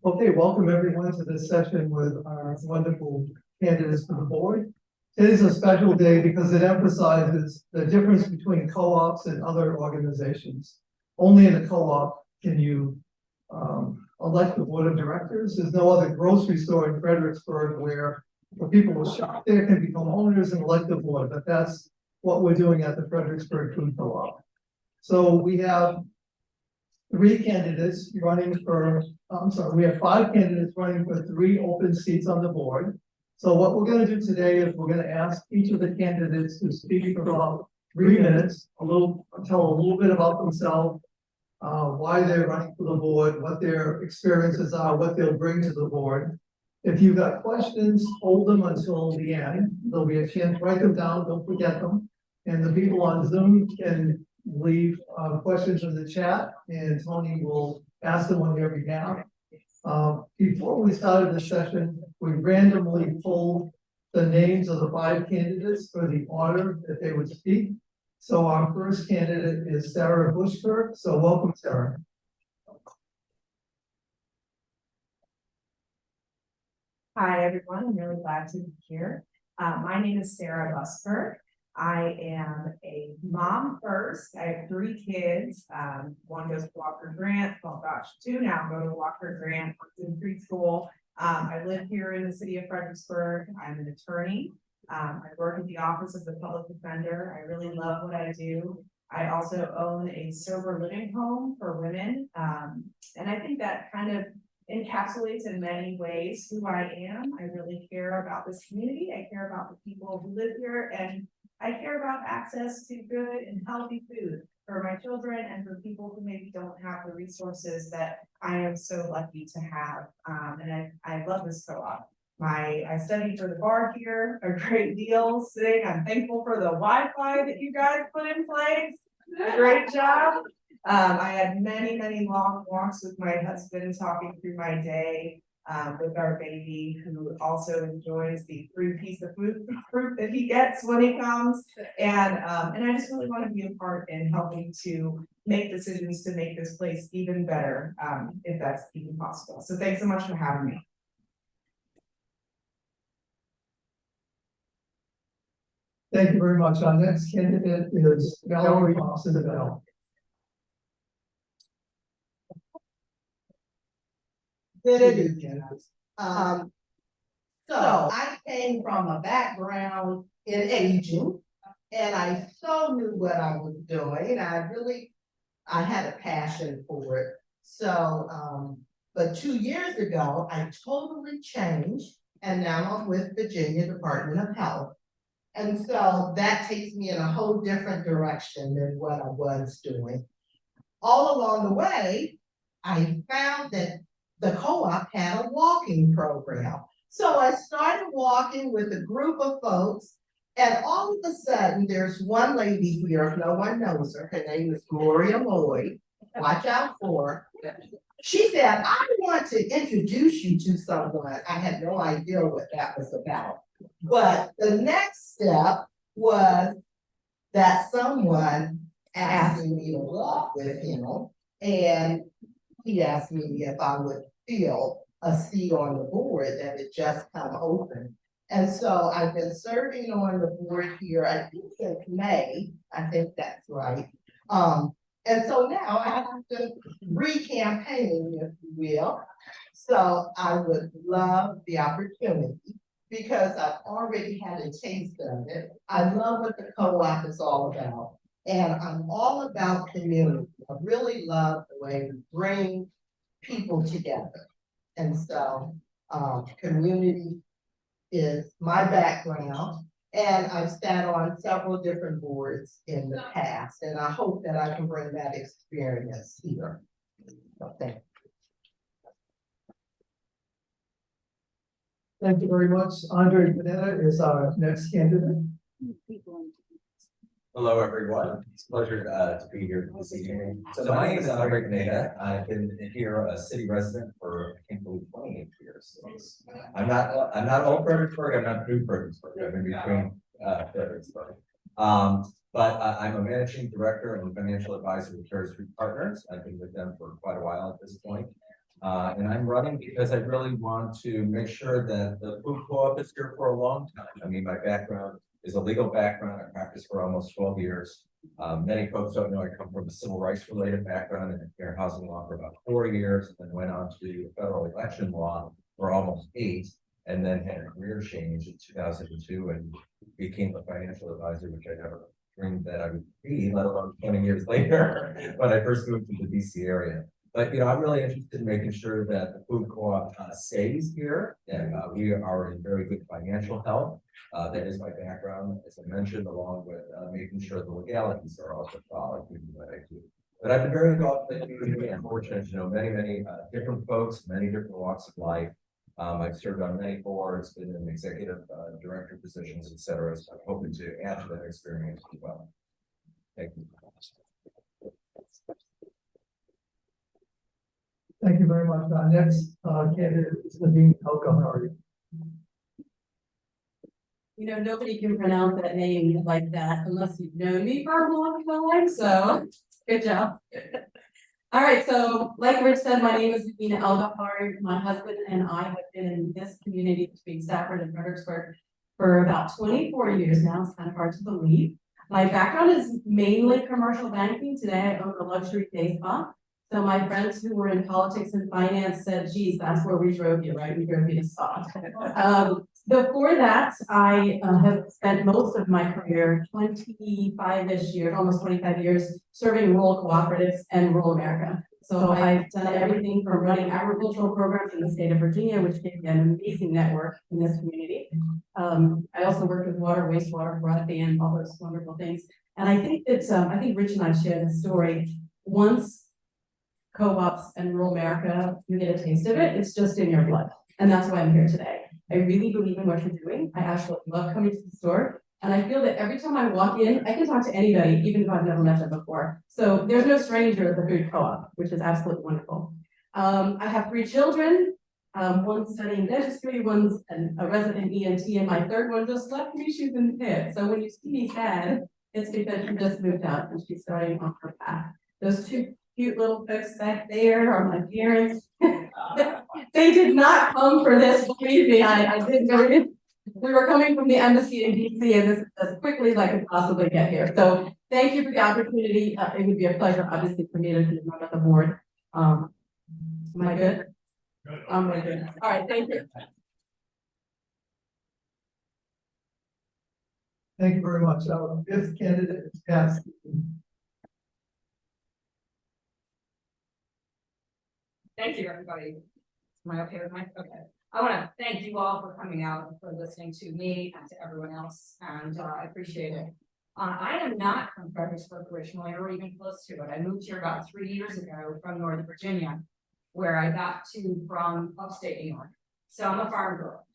Okay, welcome everyone to this session with our wonderful candidates for the board. Today's a special day because it emphasizes the difference between co-ops and other organizations. Only in a co-op can you elect the board of directors. There's no other grocery store in Fredericksburg where people will shop there, can become owners and elect the board, but that's what we're doing at the Fredericksburg Food Co-op. So we have three candidates running for, we have five candidates running for three open seats on the board. So what we're gonna do today is we're gonna ask each of the candidates to speak for about 3 minutes, tell a little bit about themselves, why they're running for the board, what their experiences are, what they'll bring to the board. If you've got questions, hold them until the end. There'll be a chance, write them down, don't forget them. And the people on Zoom can leave questions in the chat and Tony will ask them on your behalf. Before we started the session, we randomly pulled the names of the five candidates for the order that they would speak. So our first candidate is Sarah Bushkirk. So welcome, Sarah. Hi, everyone. I'm really glad to be here. My name is Sarah Buskirk. I am a mom first. I have three kids. One goes to Walker Grant, well, gosh, two now go to Walker Grant, in preschool. I live here in the city of Fredericksburg. I'm an attorney. I work at the Office of the Public Defender. I really love what I do. I also own a sober living home for women. And I think that kind of encapsulates in many ways who I am. I really care about this community. I care about the people who live here, and I care about access to good and healthy food for my children and for people who maybe don't have the resources that I am so lucky to have. And I love this co-op. I studied for the bar here a great deal. Sitting, I'm thankful for the Wi-Fi that you guys put in place. Great job. I had many long walks with my husband, talking through my day with our baby, who also enjoys the free piece of fruit that he gets when he comes. And I just really want to be a part in helping to make decisions to make this place even better, if that's even possible. So thanks so much for having me. Thank you very much. Our next candidate is Valerie Thompson-Bell. Good evening. So I came from a background in aging, and I so knew what I was doing. I had a passion for it. So, but 2 years ago, I totally changed, and now I'm with Virginia Department of Health. And so that takes me in a whole different direction than what I was doing. All along the way, I found that the co-op had a walking program. So I started walking with a group of folks, and all of a sudden there's one lady here, if no one knows her, her name is Gloria Lloyd, watch out for her. She said, I want to introduce you to someone. I had no idea what that was about. But the next step was that someone asking me to walk with him, and he asked me if I would fill a seat on the board that had just come open. And so I've been serving on the board here, I think since May, I think that's right. And so now I have to re-campaign, if you will. So I would love the opportunity because I've already had a taste of it. I love what the co-op is all about. And I'm all about community. I really love the way we bring people together. And so community is my background, and I've sat on several different boards in the past, and I hope that I can bring that experience here. So thank you. Thank you very much. Andre Panetta is our next candidate. Hello, everyone. It's a pleasure to be here this evening. So my name is Andre Pineda. I've been here a city resident for, I can't believe, 28 years. I'm not old Fredericksburg. I'm not new Fredericksburg. I'm in between Fredericksburg. But I'm a managing director and financial advisor with Cherry Street Partners. I've been with them for quite a while at this point. And I'm running because I really want to make sure that the food co-op is here for a long time. I mean, my background is a legal background. I practiced for almost 12 years. Many folks don't know I come from a civil rights related background in fair housing law for about 4 years, and then went on to do federal election law for almost 8, and then had a career change in 2002 and became a financial advisor, which I never dreamed that I would be, let alone 20 years later, when I first moved to the DC area. But, I'm really interested in making sure that the food co-op stays here, and we are in very good financial health. That is my background, as I mentioned, along with making sure the legalities are also followed in what I do. But I've been very involved in the community and fortunate to know many different folks, many different walks of life. I've served on many boards, been in executive director positions, et cetera. So I'm hoping to add to that experience as well. Thank you. Thank you very much. Our next candidate is Nadine El-Ghamari. Nobody can pronounce that name like that unless you've known me for a long time, so good job. All right, so like Rich said, my name is Nadine El-Ghamari. My husband and I have been in this community between Stafford and Fredericksburg for about 24 years now. It's kind of hard to believe. My background is mainly commercial banking. Today I own a luxury day spa. So my friends who were in politics and finance said, geez, that's where we drove you, right? We drove you to spa. Before that, I have spent most of my career, 25-ish years, almost 25 years, serving rural cooperatives and rural America. So I've done everything from running agricultural programs in the state of Virginia, which gave me an amazing network in this community. I also worked with water, wastewater, broadband, all those wonderful things. And I think that, I think Rich and I shared the story. Once co-ops and rural America, you get a taste of it, it's just in your blood. And that's why I'm here today. I really believe in what you're doing. I actually love coming to the store. And I feel that every time I walk in, I can talk to anybody, even if I've never met them before. So there's no stranger at the food co-op, which is absolutely wonderful. I have 3 children, one's studying dentistry, one's a resident ENT, and my third one just left me, she's in the pit. So when you see me sad, it's because she just moved out and she's starting on her path. Those 2 cute little folks back there are my parents. They did not come for this, believe me, I didn't know it. We were coming from the embassy in DC, and this is as quickly as I could possibly get here. So thank you for the opportunity. It would be a pleasure, obviously, for me to be on the board. Am I good? I'm really good. All right, thank you. Thank you very much. Our 5th candidate is Cass. Thank you, everybody. Am I okay with my, okay. I want to thank you all for coming out and for listening to me and to everyone else, and I appreciate it. I am not from Fredericksburg originally, or even close to it. I moved here about 3 years ago from Northern Virginia, where I got to from upstate New York. So I'm a farm girl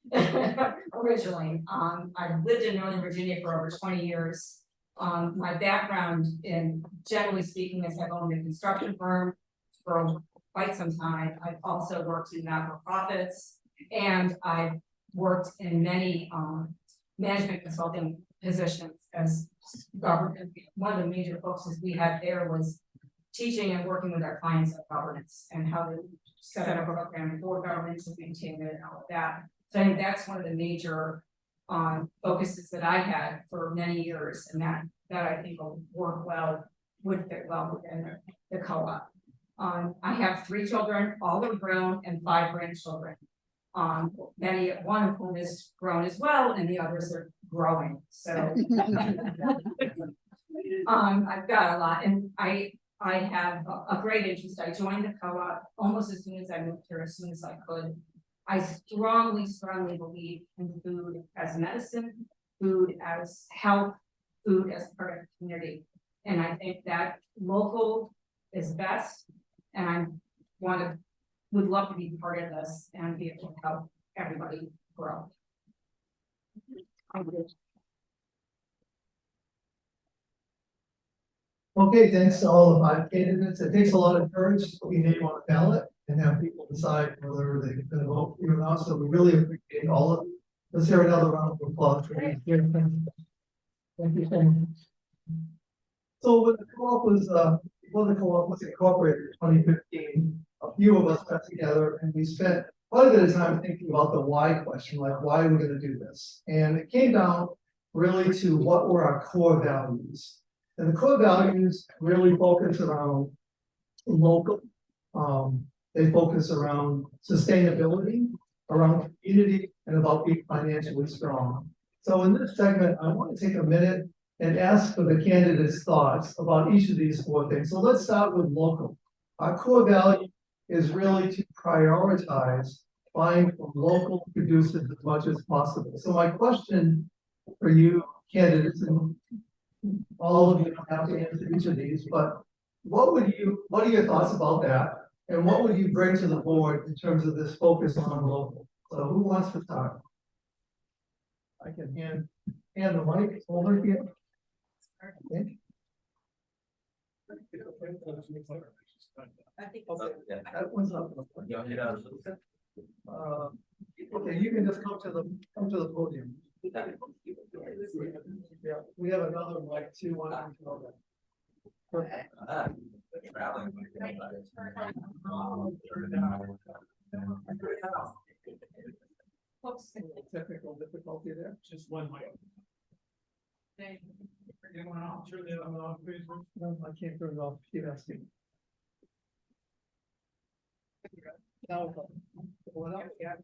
originally. I've lived in Northern Virginia for over 20 years. My background in, generally speaking, is I've owned a construction firm for quite some time. I've also worked in not-for-profits, and I've worked in many management consulting positions as government. One of the major focuses we had there was teaching and working with our clients on governance and how to set up a program for governance and maintain it and all of that. So I think that's one of the major focuses that I had for many years, and that I think will work well, would fit well within the co-op. I have 3 children, all are grown, and 5 grandchildren. One of whom is grown as well, and the others are growing. So I've got a lot, and I have a great interest. I joined the co-op almost as soon as I moved here, as soon as I could. I strongly believe in food as medicine, food as health, food as part of the community. And I think that local is best. And I would love to be part of this and be able to help everybody grow. Okay, thanks to all the 5 candidates. It takes a lot of courage to put your name on a ballot and have people decide whether they're going to vote for you or not. So we really appreciate all of you. Let's hear another round of applause for these. Thank you so much. So when the co-op was, before the co-op was incorporated in 2015, few of us got together and we spent quite a bit of time thinking about the why question, like why are we gonna do this? And it came down really to what were our core values. And the core values really focus around local. They focus around sustainability, around community, and about being financially strong. So in this segment, I want to take a minute and ask for the candidates' thoughts about each of these four things. So let's start with local. Our core value is really to prioritize buying from local producers as much as possible. So my question for you candidates, and all of you don't have to answer each of these, but what are your thoughts about that? And what would you bring to the board in terms of this focus on local? So who wants to start? I can hand the mic over here. Okay. Yeah. That one's up. You want me to- Okay, you can just come to the podium. Yeah, we have another mic too. Why don't you go there? Ah, traveling. Technical difficulty there. Just one mic. Anyone else? Turn the other on, please. No, I can't turn it off. Keep asking. No. What else? Yeah.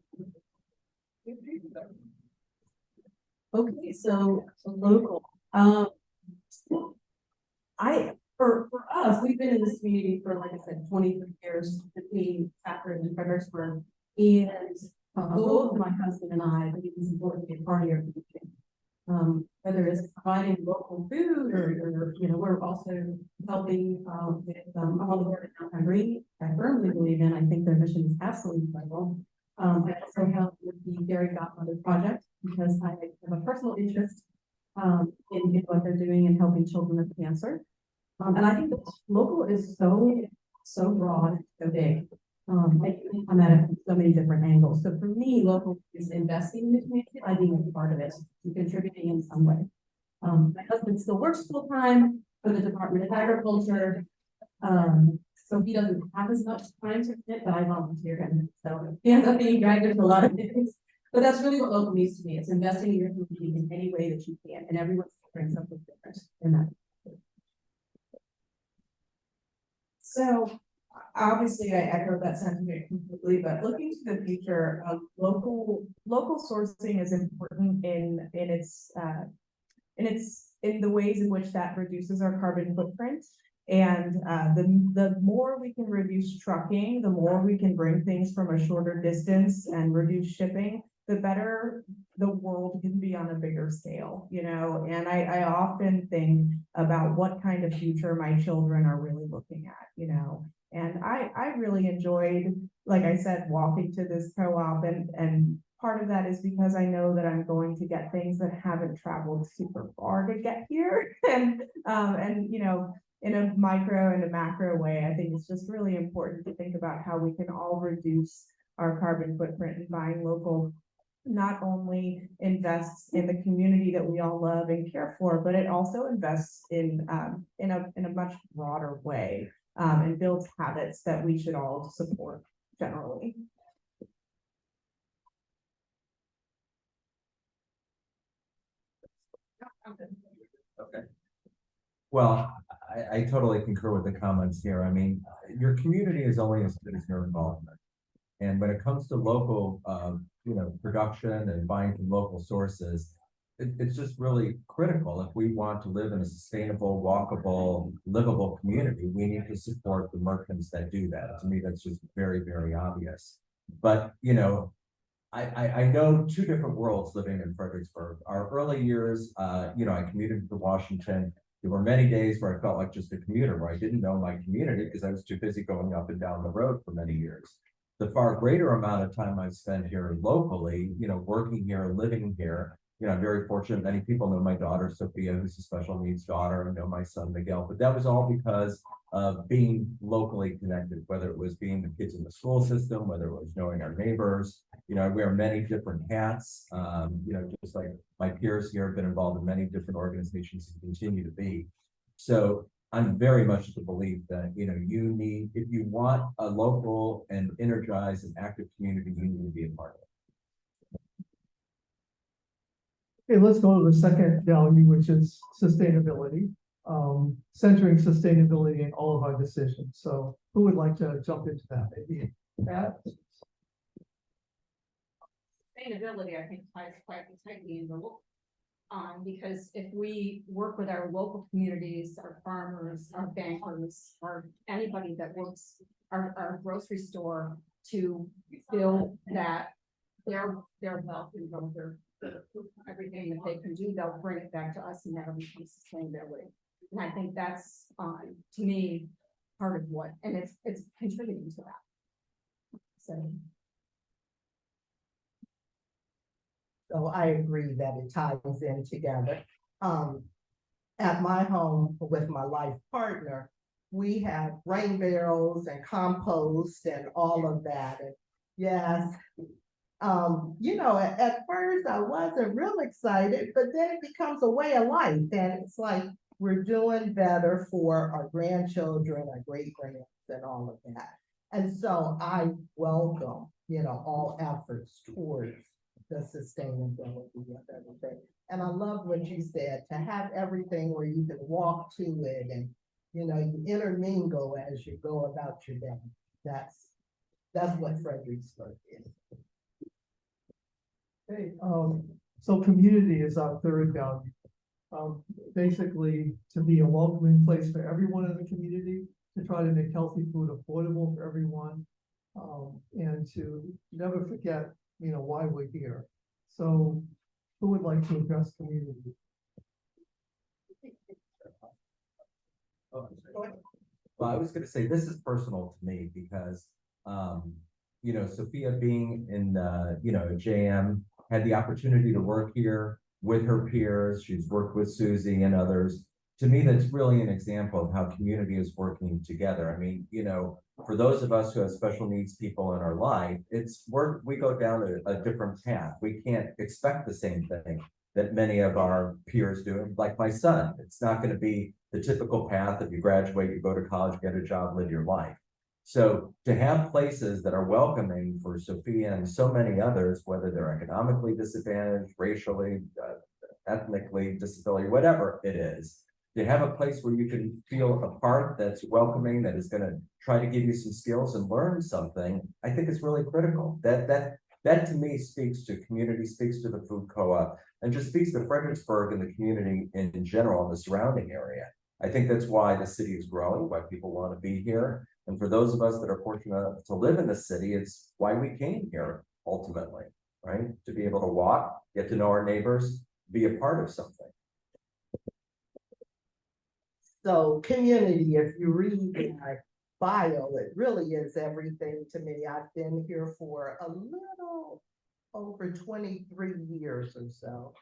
Okay, so local, for us, we've been in this community for, like I said, 23 years between Stafford and Fredericksburg. And both my husband and I think it's important to be a part of your community. Whether it's providing local food or, you know, we're also helping, with, I'm on the board of Downtown Green. I firmly believe in, I think their mission is absolutely vital. I also help with the Dairy Godmother Project because I have a personal interest in what they're doing and helping children with cancer. And I think that local is so broad, so big. I can come at it from so many different angles. So for me, local is investing in the community by being a part of it, and contributing in some way. My husband still works full time for the Department of Agriculture. So he doesn't have as much time to commit, but I volunteer him. So he ends up being dragged into a lot of things. But that's really what local means to me. It's investing in your community in any way that you can, and everyone brings something different in that. So obviously I echo that sentiment completely, but looking to the future, local sourcing is important in the ways in which that reduces our carbon footprint. And the more we can reduce trucking, the more we can bring things from a shorter distance and reduce shipping, the better the world can be on a bigger scale, you know. And I often think about what kind of future my children are really looking at, you know. And I really enjoyed, like I said, walking to this co-op, and part of that is because I know that I'm going to get things that haven't traveled super far to get here. And you know, in a micro and a macro way, I think it's just really important to think about how we can all reduce our carbon footprint, and buying local not only invests in the community that we all love and care for, but it also invests in a much broader way, and builds habits that we should all support generally. Okay. Well, I totally concur with the comments here. I mean, your community is only as good as your involvement. And when it comes to local, production and buying from local sources, it's just really critical. If we want to live in a sustainable, walkable, livable community, we need to support the merchants that do that. To me, that's just very, very obvious. But, I know two different worlds living in Fredericksburg. Our early years, I commuted to Washington. There were many days where I felt like just a commuter, where I didn't know my community because I was too busy going up and down the road for many years. The far greater amount of time I've spent here locally, working here, living here, I'm very fortunate. Many people know my daughter, Sophia, who's a special needs daughter, and know my son, Miguel, but that was all because of being locally connected, whether it was being the kids in the school system, whether it was knowing our neighbors. I wear many different hats, just like my peers here have been involved in many different organizations and continue to be. So I'm very much of the belief that, you know, if you want a local and energized and active community, you need to be a part of it. Okay, let's go to the second value, which is sustainability. Centering sustainability in all of our decisions. So who would like to jump into that? Maybe Pat? Sustainability, I think, ties quite tightly in the look. Because if we work with our local communities, our farmers, our bankers, or anybody that works, our grocery store to build that their wealth and build their everything that they can do, they'll bring it back to us and that'll become sustainability. And I think that's, to me, part of what, and it's contributing to that. So. So I agree that it ties in together. At my home with my life partner, we have rain barrels and compost and all of that. And yes, you know, at first I wasn't real excited, but then it becomes a way of life. And it's like, we're doing better for our grandchildren, our great grands and all of that. And so I welcome, you know, all efforts towards the sustainability of everything. And I love what you said, to have everything where you can walk to it and, you know, you intermingle as you go about your day. That's what Fredericksburg is. Okay, so community is our third value. Basically, to be a welcoming place for everyone in the community, to try to make healthy food affordable for everyone, and to never forget, you know, why we're here. So who would like to address community? Well, I was gonna say, this is personal to me because, you know, Sophia being in, you know, JM, had the opportunity to work here with her peers. She's worked with Susie and others. To me, that's really an example of how community is working together. I mean, you know, for those of us who have special needs people in our life, we go down a different path. We can't expect the same thing that many of our peers do. Like my son, it's not going to be the typical path that you graduate, you go to college, get a job, live your life. So to have places that are welcoming for Sophia and so many others, whether they're economically disadvantaged, racially, ethnically, disability, whatever it is, to have a place where you can feel a part that's welcoming, that is going to try to give you some skills and learn something, I think is really critical. That to me speaks to community, speaks to the food co-op, and just speaks to Fredericksburg and the community in general, and the surrounding area. I think that's why the city is growing, why people want to be here. And for those of us that are fortunate to live in the city, it's why we came here ultimately, right? To be able to walk, get to know our neighbors, be a part of something. So community, if you read my bio, it really is everything to me. I've been here for a little over 23 years or so.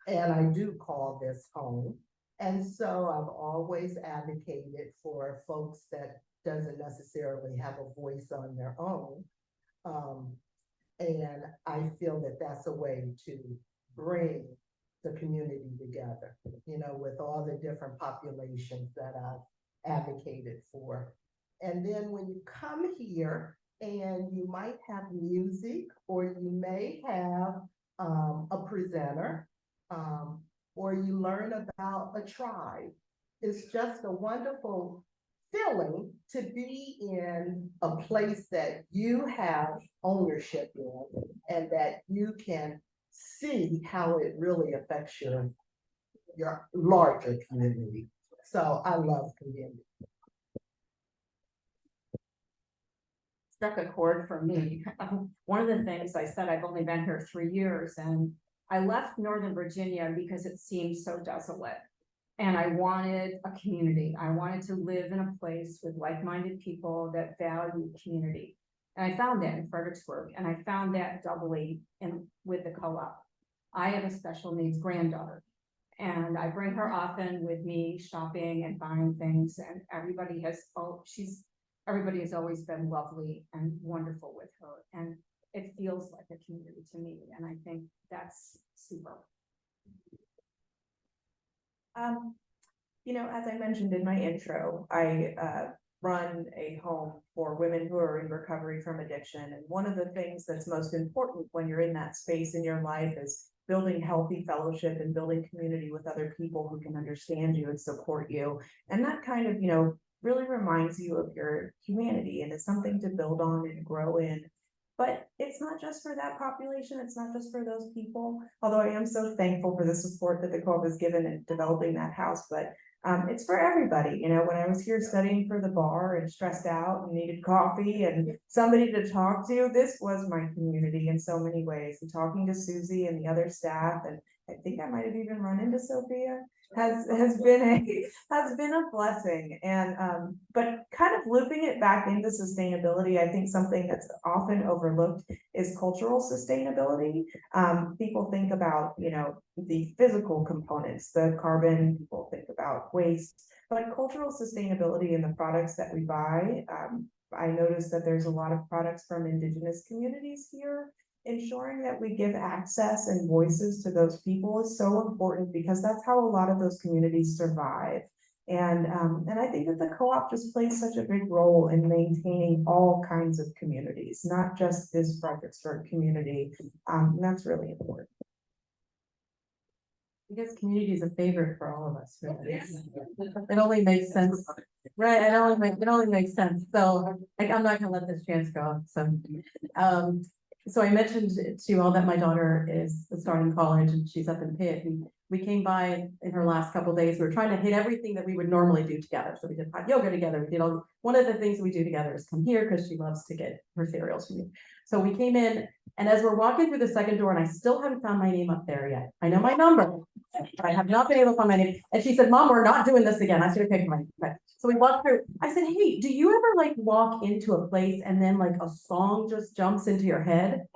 And I do call this home. And so I've always advocated for folks that doesn't necessarily have a voice on their own. And I feel that that's a way to bring the community together, you know, with all the different populations that I've advocated for. And then when you come here and you might have music, or you may have a presenter, or you learn about a tribe. It's just a wonderful feeling to be in a place that you have ownership in and that you can see how it really affects your larger community. So I love community. Struck a chord for me. One of the things I said, I've only been here 3 years, and I left Northern Virginia because it seemed so desolate. And I wanted a community. I wanted to live in a place with like-minded people that value community. And I found that in Fredericksburg, and I found that doubly with the co-op. I have a special needs granddaughter, and I bring her often with me shopping and buying things, and everybody has always been lovely and wonderful with her, and it feels like a community to me, and I think that's super. As I mentioned in my intro, I run a home for women who are in recovery from addiction. And one of the things that's most important when you're in that space in your life is building healthy fellowship and building community with other people who can understand you and support you. And that kind of, really reminds you of your humanity and is something to build on and grow in. But it's not just for that population, it's not just for those people, although I am so thankful for the support that the co-op has given in developing that house, but it's for everybody. When I was here studying for the bar and stressed out and needed coffee and somebody to talk to, this was my community in so many ways. And talking to Susie and the other staff, and I think I might have even run into Sophia, has been a blessing. And but kind of looping it back into sustainability, I think something that's often overlooked is cultural sustainability. People think about, the physical components, the carbon, people think about waste, but cultural sustainability in the products that we buy. I noticed that there's a lot of products from Indigenous communities here. Ensuring that we give access and voices to those people is so important because that's how a lot of those communities survive. And I think that the co-op just plays such a big role in maintaining all kinds of communities, not just this Fredericksburg community. And that's really important. I guess community is a favorite for all of us, really. It only makes sense, right? It only makes sense. So I'm not gonna let this chance go. So I mentioned to you all that my daughter is starting college and she's up in Pitt, and we came by in her last couple of days. We were trying to hit everything that we would normally do together. So we did hot yoga together. One of the things we do together is come here because she loves to get her cereals from me. So we came in, and as we're walking through the second door, and I still haven't found my name up there yet. I know my number, but I have not been able to find my name. And she said, "Mom, we're not doing this again." I said, "Okay, fine." Okay. So we walked through. I said, "Hey, do you ever walk into a place and then a song just jumps into your head?"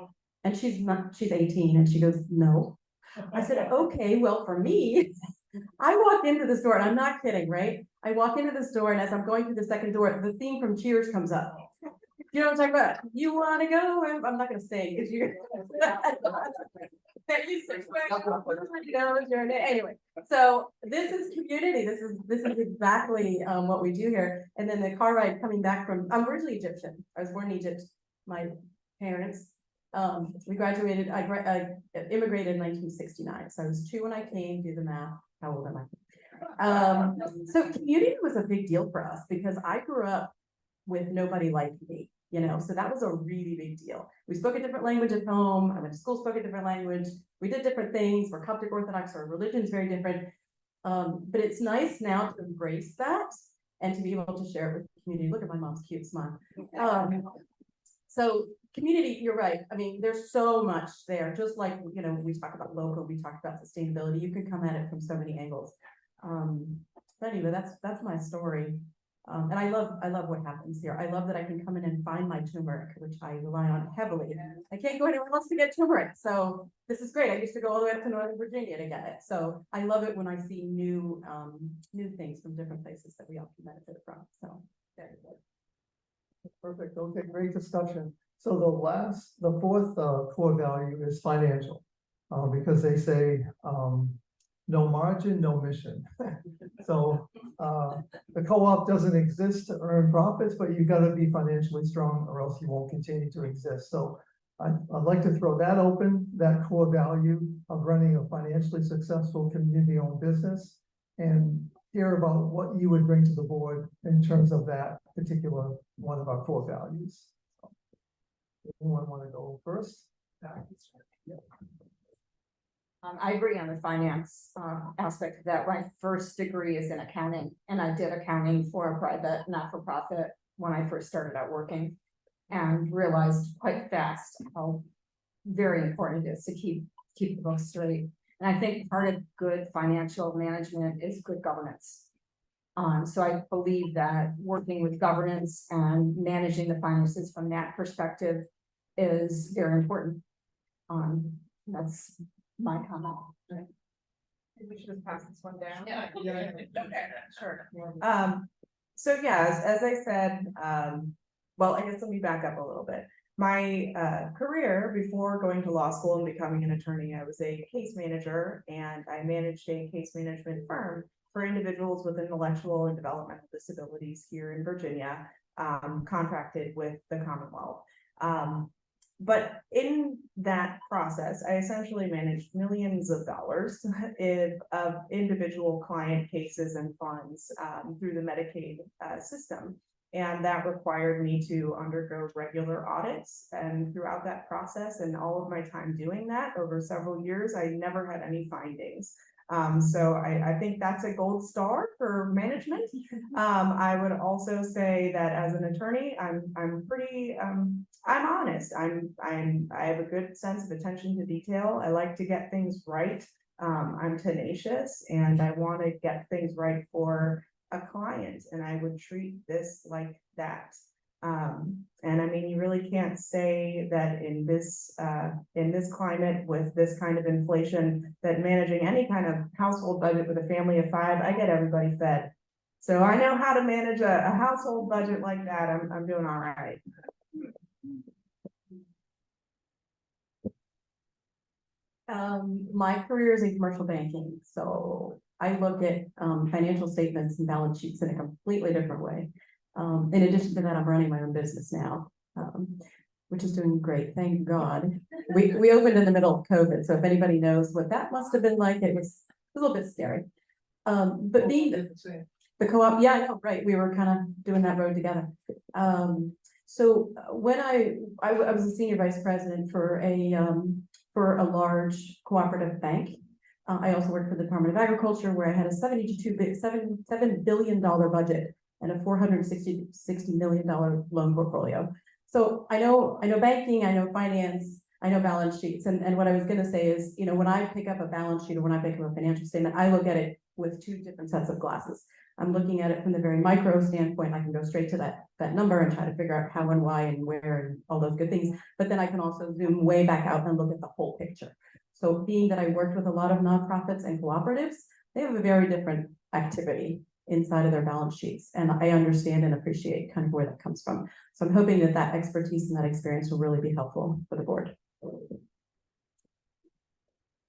And she's 18 and she goes, "No." I said, "Okay, well, for me," I walked into this door, and I'm not kidding, right? I walk into this door, and as I'm going through the second door, the theme from Cheers comes up. You know what I'm talking about? You want to go? I'm not going to sing because you. Anyway, so this is community. This is exactly what we do here. And then the car ride coming back I'm originally Egyptian. I was born in Egypt. My parents. We graduated. I immigrated in 1969. So I was 2 when I came. Do the math. How old am I? So community was a big deal for us because I grew up with nobody like me. So that was a really big deal. We spoke a different language at home. I went to school, spoke a different language. We did different things. We're Coptic Orthodox, our religion's very different. But it's nice now to embrace that and to be able to share it with the community. Look at my mom's cute smile. So community, you're right. I mean, there's so much there. Just like, we talk about local, we talk about sustainability. You can come at it from so many angles. But anyway, that's my story. And I love what happens here. I love that I can come in and find my turmeric, which I rely on heavily. I can't go anywhere else to get turmeric. So this is great. I used to go all the way up to Northern Virginia to get it. So I love it when I see new things from different places that we all can benefit from. So very good. Perfect. Okay, great discussion. So the fourth core value is financial, because they say, no margin, no mission. So the co-op doesn't exist to earn profits, but you've got to be financially strong or else you won't continue to exist. So I'd like to throw that open, that core value of running a financially successful community-owned business, and hear about what you would bring to the board in terms of that particular one of our core values. So, anyone want to go first? I agree on the finance aspect of that. My first degree is in accounting, and I did accounting for a private not-for-profit when I first started out working, and realized quite fast how very important it is to keep the books straight. And I think part of good financial management is good governance. So I believe that working with governance and managing the finances from that perspective is very important. That's my comment. We should just pass this one down. Yeah. Sure. So yeah, as I said, well, I guess let me back up a little bit. My career before going to law school and becoming an attorney, I was a case manager, and I managed a case management firm for individuals with intellectual and developmental disabilities here in Virginia, contracted with the Commonwealth. But in that process, I essentially managed millions of dollars of individual client cases and funds through the Medicaid system. And that required me to undergo regular audits. And throughout that process and all of my time doing that over several years, I never had any findings. So I think that's a gold star for management. I would also say that as an attorney, I'm pretty, I'm honest. I have a good sense of attention to detail. I like to get things right. I'm tenacious and I want to get things right for a client, and I would treat this like that. And I mean, you really can't say that in this climate with this kind of inflation, that managing any kind of household budget with a family of 5, I get everybody fed. So I know how to manage a household budget like that. I'm doing all right. My career is in commercial banking, so I look at financial statements and balance sheets in a completely different way. In addition to that, I'm running my own business now, which is doing great, thank God. We opened in the middle of COVID, so if anybody knows what that must have been like, it was a little bit scary. But being the co-op, yeah, I know, right, we were kind of doing that road together. So when I was a senior vice president for a large cooperative bank. I also worked for the Department of Agriculture, where I had a $7 billion budget and a $460 million loan portfolio. So I know banking, I know finance, I know balance sheets. And what I was going to say is, you know, when I pick up a balance sheet or when I pick up a financial statement, I look at it with 2 different sets of glasses. I'm looking at it from the very micro standpoint. I can go straight to that number and try to figure out how and why and where and all those good things. But then I can also zoom way back out and look at the whole picture. So being that I worked with a lot of nonprofits and cooperatives, they have a very different activity inside of their balance sheets. And I understand and appreciate kind of where that comes from. So I'm hoping that that expertise and that experience will really be helpful for the board.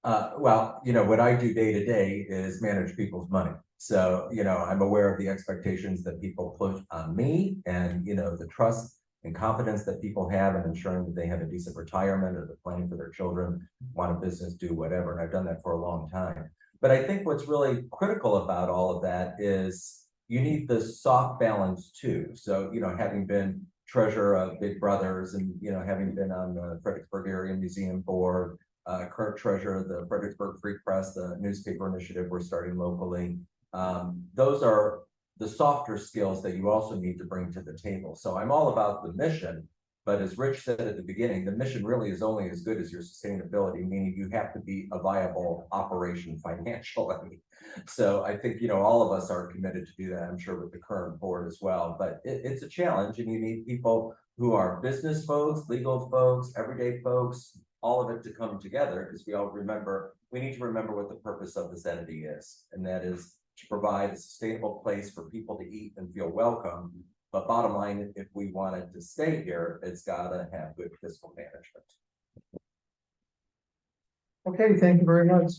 Well, you know, what I do day to day is manage people's money. So, you know, I'm aware of the expectations that people put on me and, you know, the trust and confidence that people have in ensuring that they have a decent retirement or they're planning for their children, want a business, do whatever. And I've done that for a long time. But I think what's really critical about all of that is you need the soft balance too. So, you know, having been treasurer of Big Brothers and, you know, having been on the Fredericksburg Area Museum Board, current treasurer of the Fredericksburg Free Press, the newspaper initiative we're starting locally. Those are the softer skills that you also need to bring to the table. So I'm all about the mission, but as Rich said at the beginning, the mission really is only as good as your sustainability, meaning you have to be a viable operation financially. So I think, you know, all of us are committed to do that, I'm sure with the current board as well, but it's a challenge and you need people who are business folks, legal folks, everyday folks, all of it to come together, because we need to remember what the purpose of this entity is, and that is to provide a sustainable place for people to eat and feel welcome. But bottom line, if we want it to stay here, it's gotta have good fiscal management. Okay, thank you very much.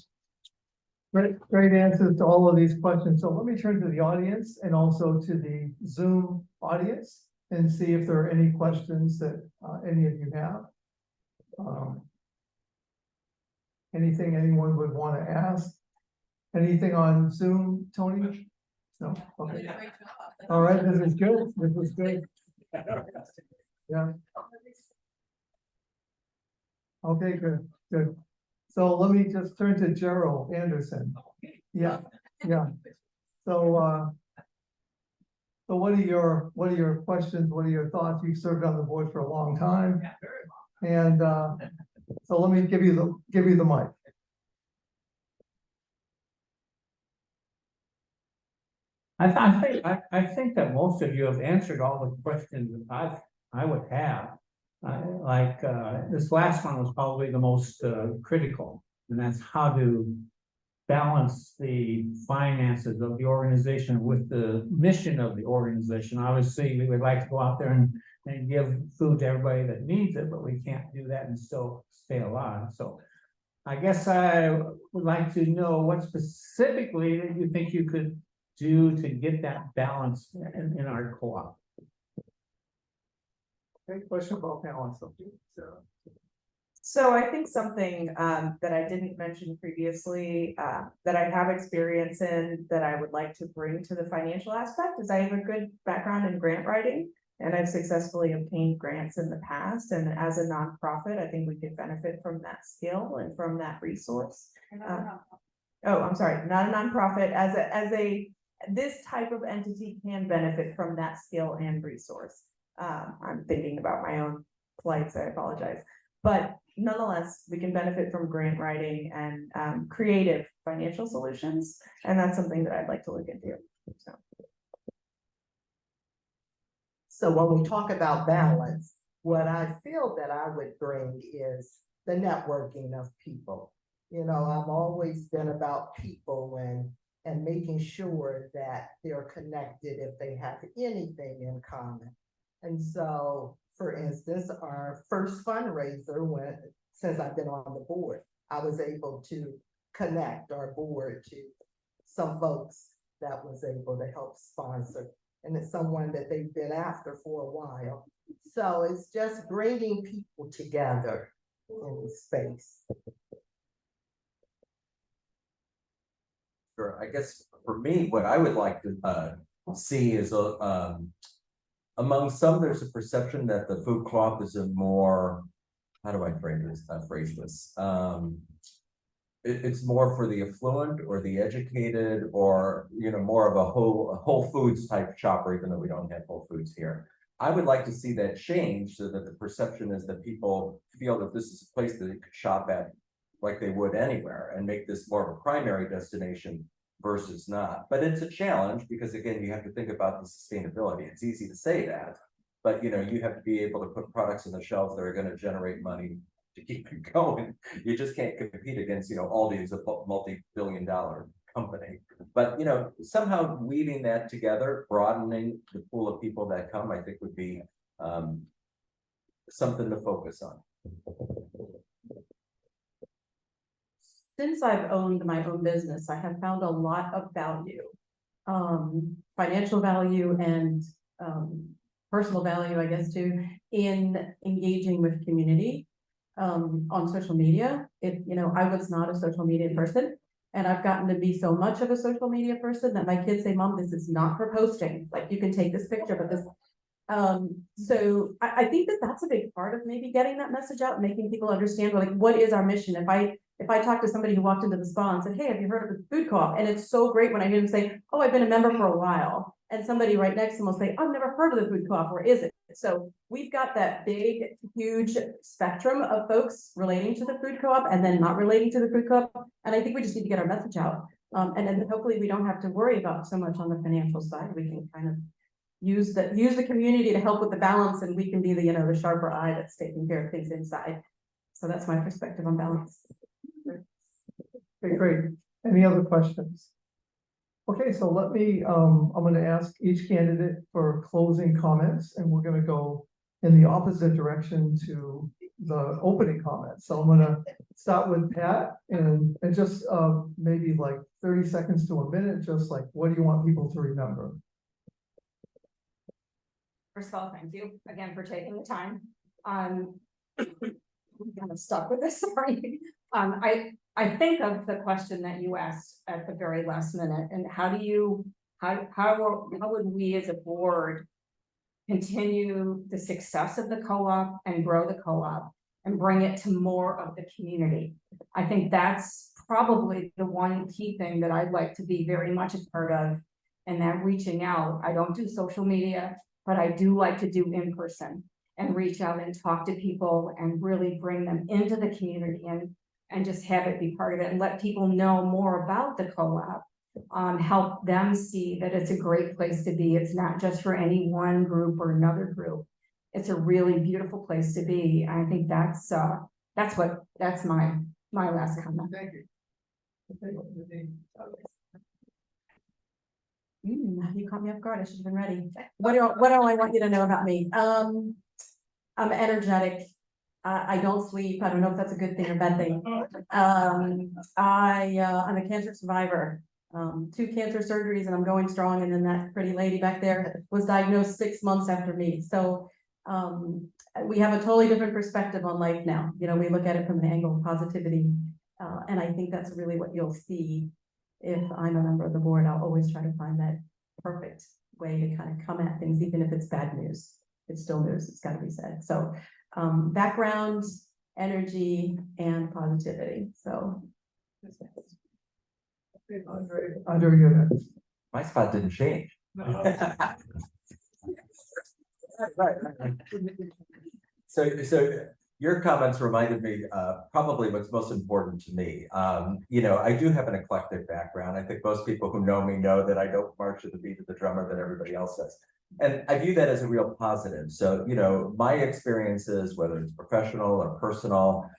Great answers to all of these questions. So let me turn to the audience and also to the Zoom audience and see if there are any questions that any of you have. Anything anyone would want to ask? Anything on Zoom, Tony? No? Okay. All right, this is good. This is good. Yeah. Okay, good, good. So let me just turn to Gerald Anderson. Yeah, yeah. So what are your questions? What are your thoughts? You've served on the board for a long time. And so let me give you the mic. I think that most of you have answered all the questions that I would have. This last one was probably the most critical, and that's how to balance the finances of the organization with the mission of the organization. Obviously, we would like to go out there and give food to everybody that needs it, but we can't do that and still stay alive. So I guess I would like to know what specifically that you think you could do to get that balance in our co-op. Okay, question about balance. So I think something that I didn't mention previously, that I have experience in, that I would like to bring to the financial aspect is I have a good background in grant writing. And I've successfully obtained grants in the past, and as a nonprofit, I think we could benefit from that skill and from that resource. Oh, I'm sorry, not a nonprofit, this type of entity can benefit from that skill and resource. I'm thinking about my own plights, I apologize. But nonetheless, we can benefit from grant writing and creative financial solutions, and that's something that I'd like to look into, so. So when we talk about balance, what I feel that I would bring is the networking of people. You know, I've always been about people and making sure that they're connected if they have anything in common. And so, for instance, our first fundraiser since I've been on the board, I was able to connect our board to some folks that was able to help sponsor. And it's someone that they've been after for a while. So it's just bringing people together in space. Sure, I guess for me, what I would like to see is among some, there's a perception that the food co-op is a more, how do I phrase this? It's more for the affluent or the educated, or more of a Whole Foods type shopper, even though we don't have Whole Foods here. I would like to see that change so that the perception is that people feel that this is a place that they could shop at like they would anywhere, and make this more of a primary destination versus not. But it's a challenge because, again, you have to think about the sustainability. It's easy to say that, but you have to be able to put products on the shelf that are going to generate money to keep it going. You just can't compete against, Aldi's a multi-billion-dollar company. But, somehow weaving that together, broadening the pool of people that come, I think would be something to focus on. Since I've owned my own business, I have found a lot of value, financial value and personal value, I guess, too, in engaging with community on social media. I was not a social media person, and I've gotten to be so much of a social media person that my kids say, "Mom, this is not for posting. Like, you can take this picture, but this." So I think that that's a big part of maybe getting that message out, making people understand, like, what is our mission? If I talk to somebody who walked into the spa and said, "Hey, have you heard of the food co-op?" And it's so great when I hear them say, "Oh, I've been a member for a while." And somebody right next to them will say, "I've never heard of the food co-op, where is it?" So we've got that big, huge spectrum of folks relating to the food co-op and then not relating to the food co-op. And I think we just need to get our message out. And then hopefully we don't have to worry about so much on the financial side. We can kind of use the community to help with the balance, and we can be the sharper eye that's taking care of things inside. So that's my perspective on balance. Okay, great. Any other questions? Okay, so let me, I'm gonna ask each candidate for closing comments, and we're gonna go in the opposite direction to the opening comments. So I'm gonna start with Pat, and just maybe like 30 seconds to a minute, just like, what do you want people to remember? First of all, thank you again for taking the time. I'm kind of stuck with this, sorry. I think of the question that you asked at the very last minute, and how would we as a board continue the success of the co-op and grow the co-op and bring it to more of the community? I think that's probably the one key thing that I'd like to be very much a part of, and that reaching out. I don't do social media, but I do like to do in person and reach out and talk to people and really bring them into the community and just have it be part of it and let people know more about the co-op. Help them see that it's a great place to be. It's not just for any one group or another group. It's a really beautiful place to be. I think that's my last comment. Thank you. You caught me off guard. I should have been ready. What do I want you to know about me? I'm energetic. I don't sleep. I don't know if that's a good thing or bad thing. I'm a cancer survivor. 2 cancer surgeries and I'm going strong. And then that pretty lady back there was diagnosed 6 months after me. So, we have a totally different perspective on life now. You know, we look at it from an angle of positivity. And I think that's really what you'll see. If I'm a member of the board, I'll always try to find that perfect way to kind of come at things, even if it's bad news. It's still news. It's got to be said. So, background, energy, and positivity. So. Andre, you're next. My spot didn't change. So your comments reminded me, probably what's most important to me. You know, I do have an eclectic background. I think most people who know me know that I don't march to the beat of the drummer that everybody else does. And I view that as a real positive. So, you know, my experiences, whether it's professional or personal,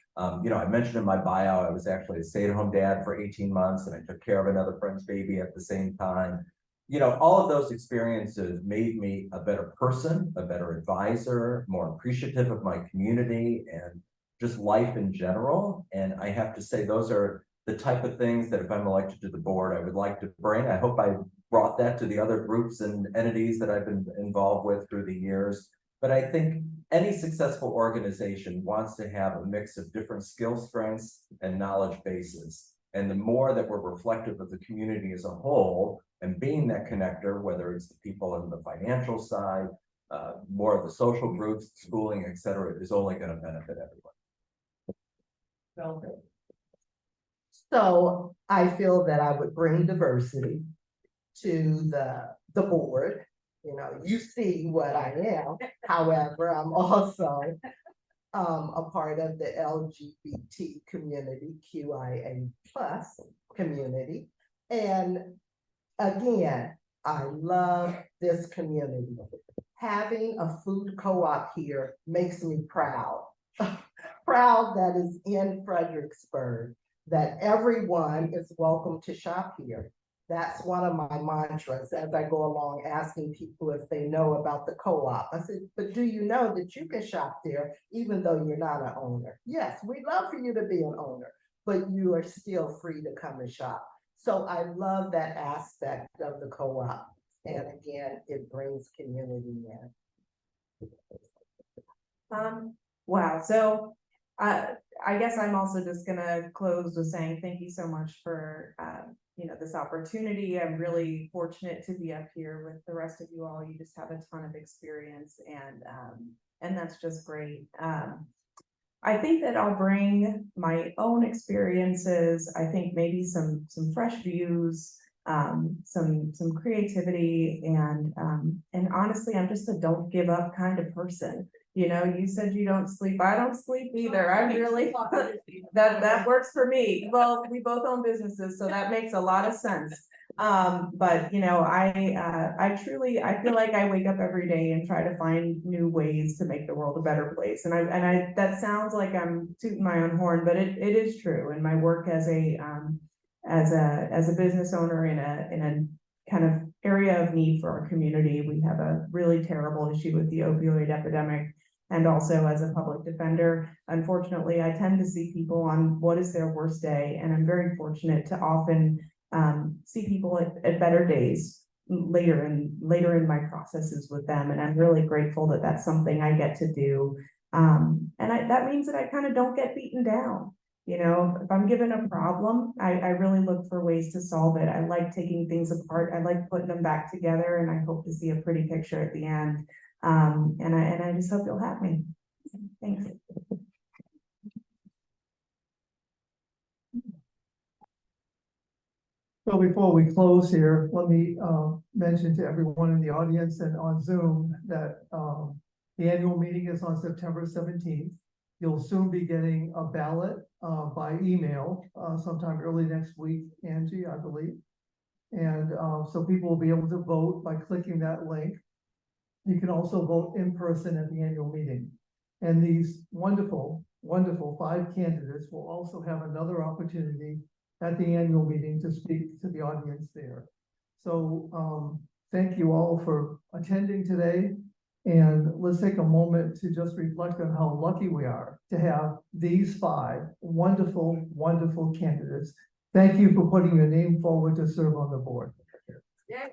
you know, I mentioned in my bio, I was actually a stay-at-home dad for 18 months and I took care of another friend's baby at the same time. You know, all of those experiences made me a better person, a better advisor, more appreciative of my community and just life in general. And I have to say, those are the type of things that if I'm elected to the board, I would like to bring. I hope I brought that to the other groups and entities that I've been involved with through the years. But I think any successful organization wants to have a mix of different skill strengths and knowledge bases. And the more that we're reflective of the community as a whole, and being that connector, whether it's the people on the financial side, more of the social groups, schooling, et cetera, is only going to benefit everyone. So I feel that I would bring diversity to the board. You know, you see what I am. However, I'm also a part of the LGBT community, QIA plus community. And again, I love this community. Having a food co-op here makes me proud. Proud that is in Fredericksburg, that everyone is welcome to shop here. That's one of my mantras as I go along, asking people if they know about the co-op. I said, but do you know that you can shop there even though you're not an owner? Yes, we'd love for you to be an owner, but you are still free to come and shop. So I love that aspect of the co-op. And again, it brings community in. Wow, so I guess I'm also just gonna close with saying thank you so much for you know, this opportunity. I'm really fortunate to be up here with the rest of you all. You just have a ton of experience and that's just great. I think that I'll bring my own experiences. I think maybe some fresh views, some creativity, and honestly, I'm just a don't give up kind of person. You know, you said you don't sleep. I don't sleep either. I really that works for me. Well, we both own businesses, so that makes a lot of sense. But you know, I truly, I feel like I wake up every day and try to find new ways to make the world a better place. And I that sounds like I'm tooting my own horn, but it is true. And my work as a business owner in a kind of area of need for our community, we have a really terrible issue with the opioid epidemic. And also as a public defender, unfortunately, I tend to see people on what is their worst day. And I'm very fortunate to often see people at better days later in my processes with them. And I'm really grateful that that's something I get to do. And that means that I kind of don't get beaten down. You know, if I'm given a problem, I really look for ways to solve it. I like taking things apart. I like putting them back together, and I hope to see a pretty picture at the end. And I just hope you'll have me. Thanks. So before we close here, let me mention to everyone in the audience and on Zoom that the annual meeting is on September 17th. You'll soon be getting a ballot by email sometime early next week, Angie, I believe. And so people will be able to vote by clicking that link. You can also vote in person at the annual meeting. And these wonderful 5 candidates will also have another opportunity at the annual meeting to speak to the audience there. So thank you all for attending today. And let's take a moment to just reflect on how lucky we are to have these 5 wonderful, wonderful candidates. Thank you for putting your name forward to serve on the board. Yeah.